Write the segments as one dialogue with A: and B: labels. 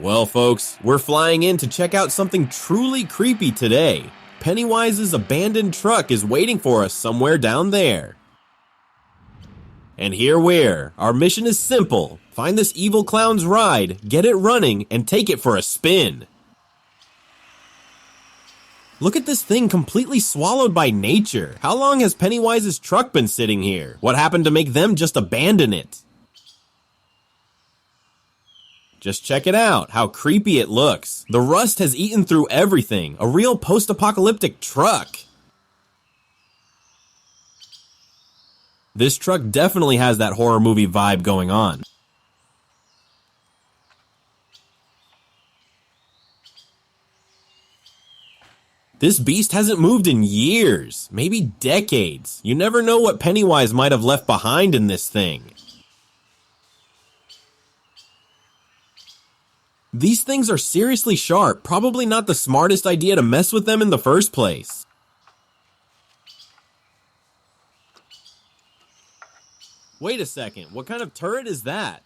A: Well, folks, we're flying in to check out something truly creepy today. Pennywise's abandoned truck is waiting for us somewhere down there. And here we're. Our mission is simple. Find this evil clown's ride, get it running, and take it for a spin. Look at this thing completely swallowed by nature. How long has Pennywise's truck been sitting here? What happened to make them just abandon it? Just check it out, how creepy it looks. The rust has eaten through everything, a real post-apocalyptic truck. This truck definitely has that horror movie vibe going on. This beast hasn't moved in years, maybe decades. You never know what Pennywise might have left behind in this thing. These things are seriously sharp, probably not the smartest idea to mess with them in the first place. Wait a second, what kind of turret is that?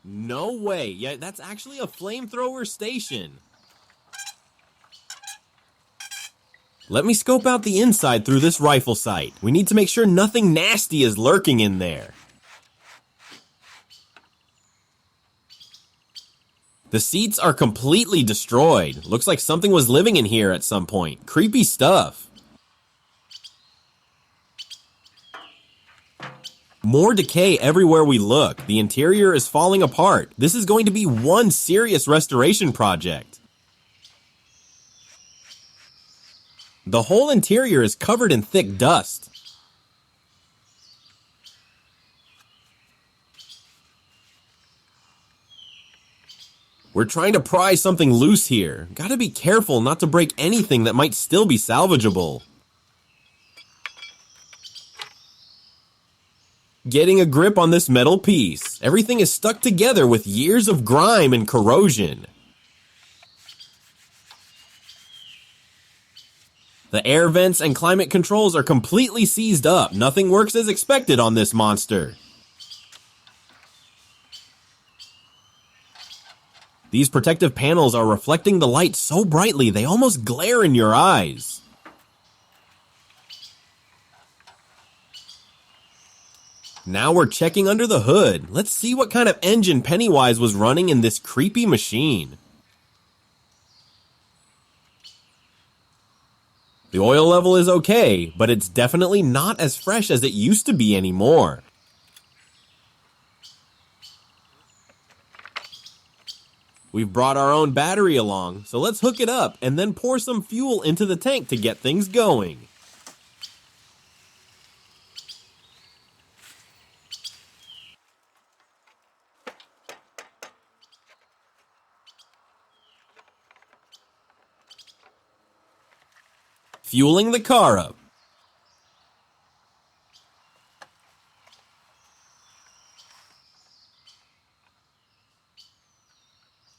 A: No way, yeah, that's actually a flamethrower station. Let me scope out the inside through this rifle sight. We need to make sure nothing nasty is lurking in there. The seats are completely destroyed. Looks like something was living in here at some point. Creepy stuff. More decay everywhere we look. The interior is falling apart. This is going to be one serious restoration project. The whole interior is covered in thick dust. We're trying to pry something loose here. Gotta be careful not to break anything that might still be salvageable. Getting a grip on this metal piece. Everything is stuck together with years of grime and corrosion. The air vents and climate controls are completely seized up. Nothing works as expected on this monster. These protective panels are reflecting the light so brightly they almost glare in your eyes. Now we're checking under the hood. Let's see what kind of engine Pennywise was running in this creepy machine. The oil level is okay, but it's definitely not as fresh as it used to be anymore. We've brought our own battery along, so let's hook it up and then pour some fuel into the tank to get things going. Fueling the car up.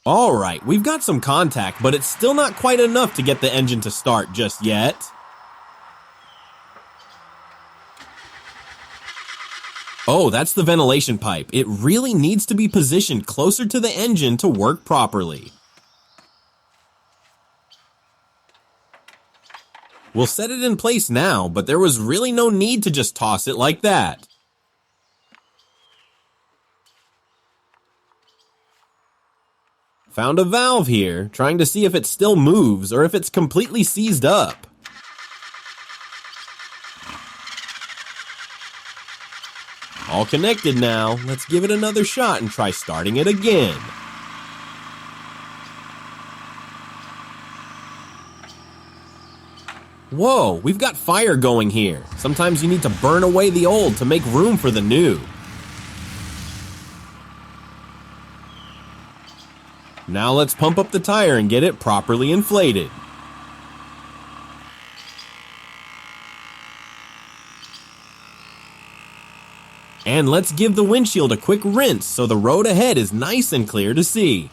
A: Alright, we've got some contact, but it's still not quite enough to get the engine to start just yet. Oh, that's the ventilation pipe. It really needs to be positioned closer to the engine to work properly. We'll set it in place now, but there was really no need to just toss it like that. Found a valve here, trying to see if it still moves or if it's completely seized up. All connected now. Let's give it another shot and try starting it again. Whoa, we've got fire going here. Sometimes you need to burn away the old to make room for the new. Now let's pump up the tire and get it properly inflated. And let's give the windshield a quick rinse so the road ahead is nice and clear to see.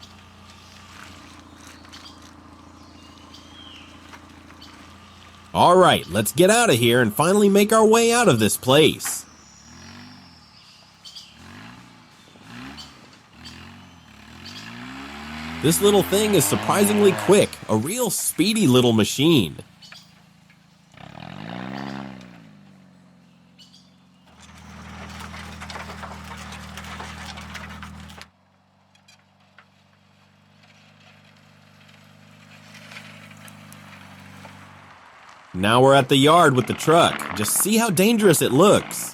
A: Alright, let's get out of here and finally make our way out of this place. This little thing is surprisingly quick, a real speedy little machine. Now we're at the yard with the truck. Just see how dangerous it looks.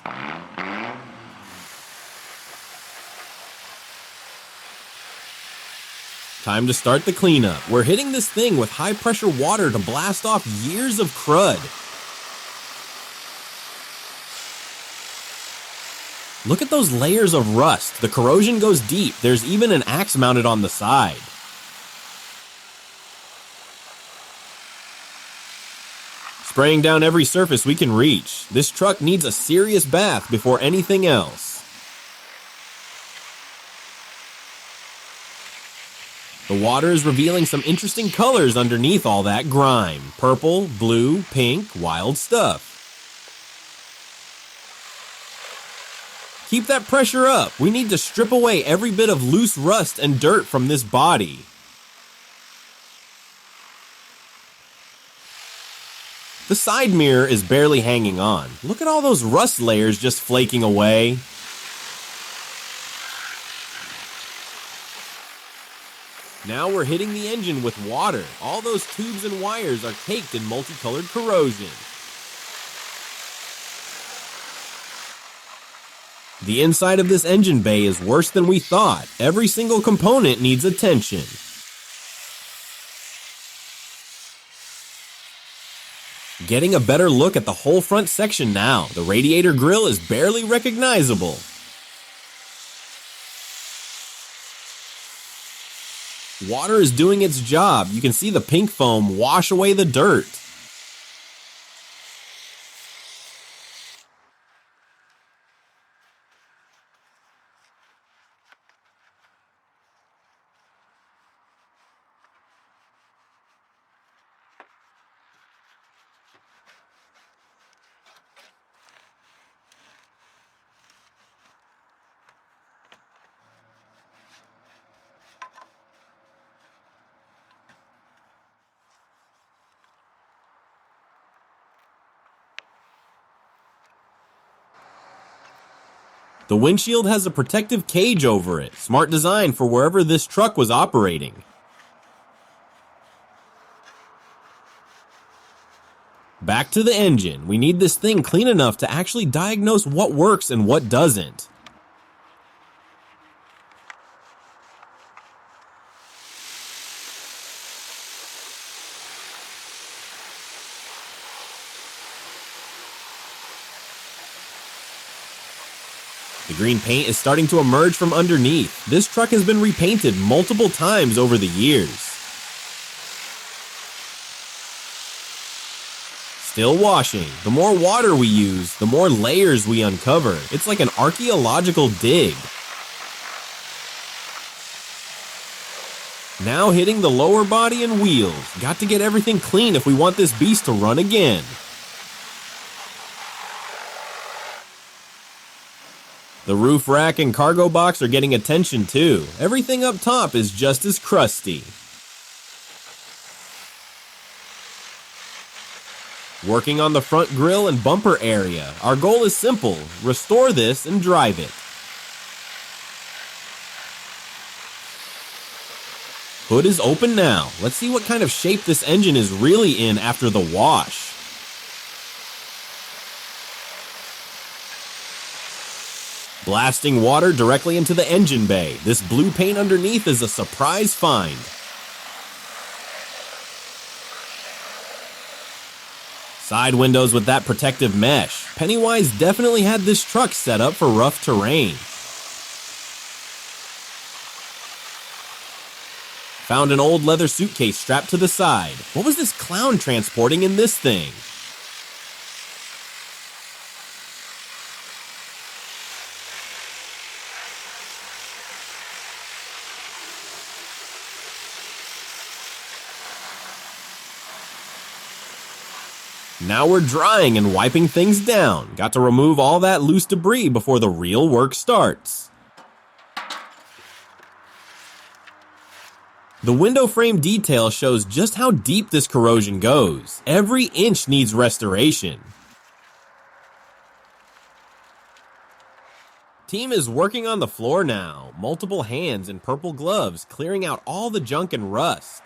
A: Time to start the cleanup. We're hitting this thing with high-pressure water to blast off years of crud. Look at those layers of rust. The corrosion goes deep. There's even an axe mounted on the side. Spraying down every surface we can reach. This truck needs a serious bath before anything else. The water is revealing some interesting colors underneath all that grime. Purple, blue, pink, wild stuff. Keep that pressure up. We need to strip away every bit of loose rust and dirt from this body. The side mirror is barely hanging on. Look at all those rust layers just flaking away. Now we're hitting the engine with water. All those tubes and wires are caked in multicolored corrosion. The inside of this engine bay is worse than we thought. Every single component needs attention. Getting a better look at the whole front section now. The radiator grille is barely recognizable. Water is doing its job. You can see the pink foam wash away the dirt. The windshield has a protective cage over it, smart design for wherever this truck was operating. Back to the engine. We need this thing clean enough to actually diagnose what works and what doesn't. The green paint is starting to emerge from underneath. This truck has been repainted multiple times over the years. Still washing. The more water we use, the more layers we uncover. It's like an archaeological dig. Now hitting the lower body and wheels. Got to get everything clean if we want this beast to run again. The roof rack and cargo box are getting attention too. Everything up top is just as crusty. Working on the front grille and bumper area. Our goal is simple: restore this and drive it. Hood is open now. Let's see what kind of shape this engine is really in after the wash. Blasting water directly into the engine bay. This blue paint underneath is a surprise find. Side windows with that protective mesh. Pennywise definitely had this truck set up for rough terrain. Found an old leather suitcase strapped to the side. What was this clown transporting in this thing? Now we're drying and wiping things down. Got to remove all that loose debris before the real work starts. The window frame detail shows just how deep this corrosion goes. Every inch needs restoration. Team is working on the floor now, multiple hands in purple gloves clearing out all the junk and rust.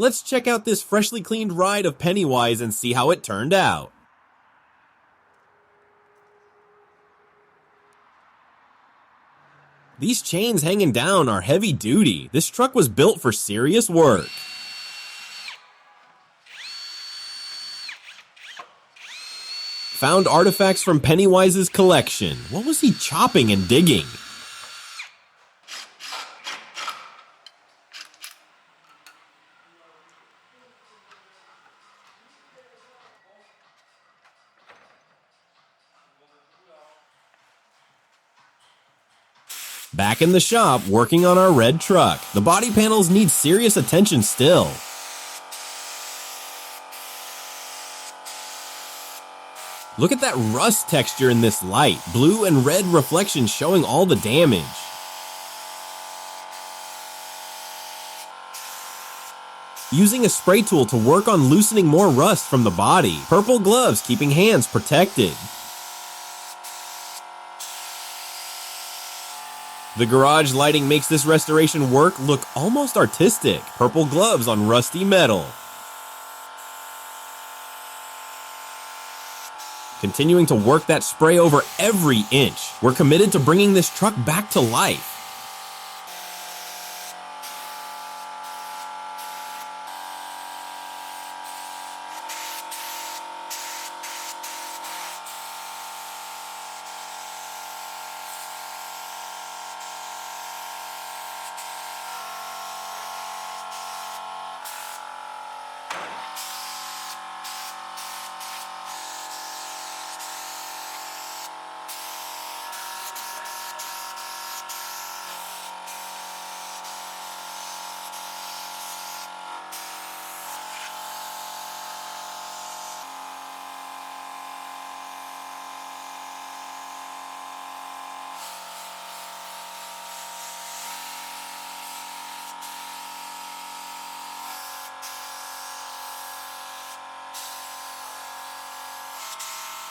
A: Let's check out this freshly cleaned ride of Pennywise and see how it turned out. These chains hanging down are heavy duty. This truck was built for serious work. Found artifacts from Pennywise's collection. What was he chopping and digging? Back in the shop, working on our red truck. The body panels need serious attention still. Look at that rust texture in this light. Blue and red reflections showing all the damage. Using a spray tool to work on loosening more rust from the body. Purple gloves keeping hands protected. The garage lighting makes this restoration work look almost artistic. Purple gloves on rusty metal. Continuing to work that spray over every inch. We're committed to bringing this truck back to life.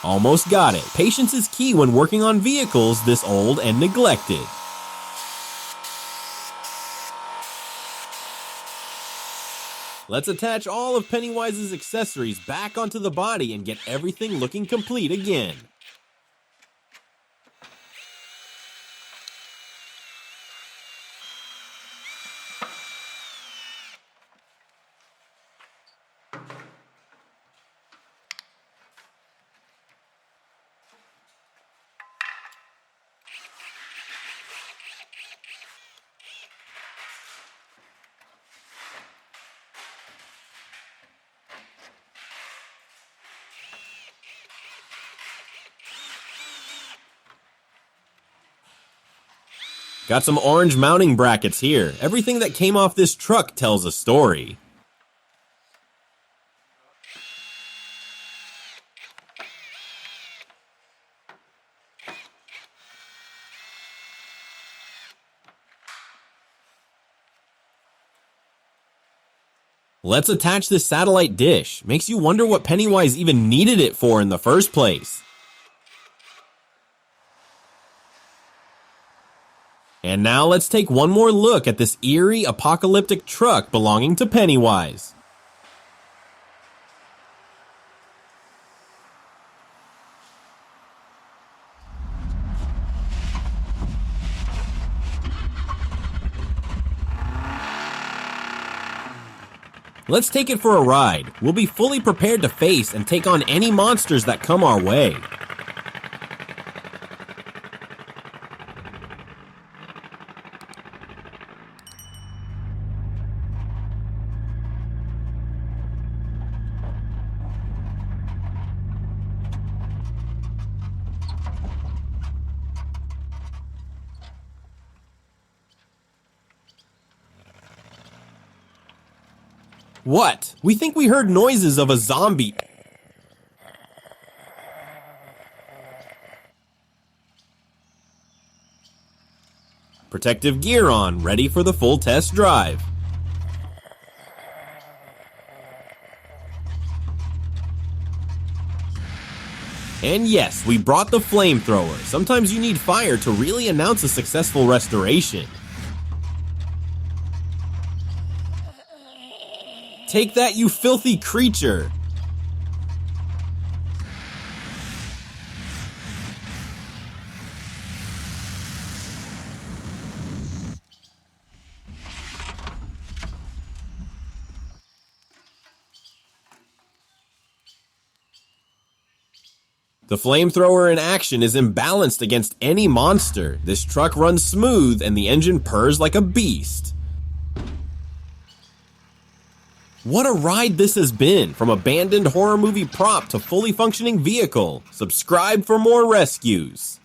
A: Almost got it. Patience is key when working on vehicles this old and neglected. Let's attach all of Pennywise's accessories back onto the body and get everything looking complete again. Got some orange mounting brackets here. Everything that came off this truck tells a story. Let's attach this satellite dish. Makes you wonder what Pennywise even needed it for in the first place. And now let's take one more look at this eerie, apocalyptic truck belonging to Pennywise. Let's take it for a ride. We'll be fully prepared to face and take on any monsters that come our way. What? We think we heard noises of a zombie. Protective gear on, ready for the full test drive. And yes, we brought the flamethrower. Sometimes you need fire to really announce a successful restoration. Take that, you filthy creature! The flamethrower in action is imbalanced against any monster. This truck runs smooth and the engine purrs like a beast. What a ride this has been, from abandoned horror movie prop to fully functioning vehicle. Subscribe for more rescues.